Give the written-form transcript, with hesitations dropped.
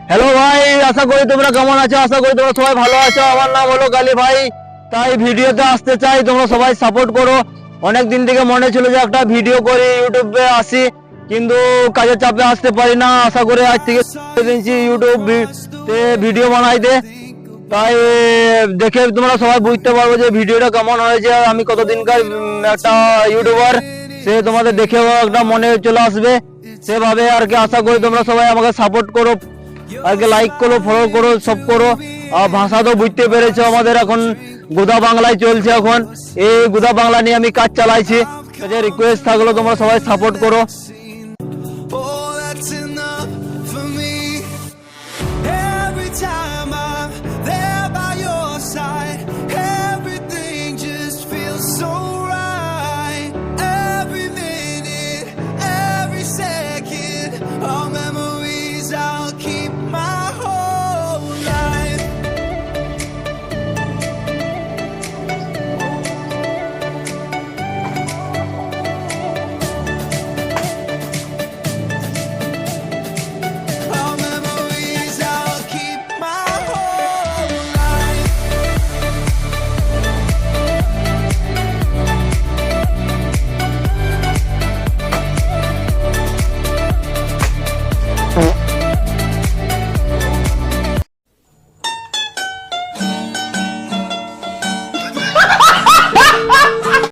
Hello ভাই, আশা করি তোমরা কেমন আছো। আশা করি তোমরা সবাই ভালো আছো। আমার নাম হলো গালি ভাই, তাই ভিডিওতে আসতে চাই, তোমরা সবাই সাপোর্ট করো। অনেক দিন থেকে মনে ছিল যে একটা ভিডিও করি, ইউটিউবে আসি, কিন্তু কাজের চাপে আসতে পারি না। আশা করি আজ থেকে ইউটিউব ভিডিও বানাইতে, তাই দেখে তোমরা সবাই বুঝতে পারবো যে ভিডিওটা কেমন হয়েছে, আমি কতদিনকার একটা ইউটিউবার, সে তোমাদের দেখেও একটা মনে চলে আসবে। সেভাবে আর কি আশা করি তোমরা সবাই আমাকে সাপোর্ট করো, আগে লাইক করো, ফলো করো, সব করো। আর ভাষা তো বুঝতে পেরেছো, আমাদের এখন গোদা বাংলায় চলছে। এখন এই গোদা বাংলা নিয়ে আমি কাজ চালাইছি, রিকোয়েস্ট থাকলো তোমরা সবাই সাপোর্ট করো।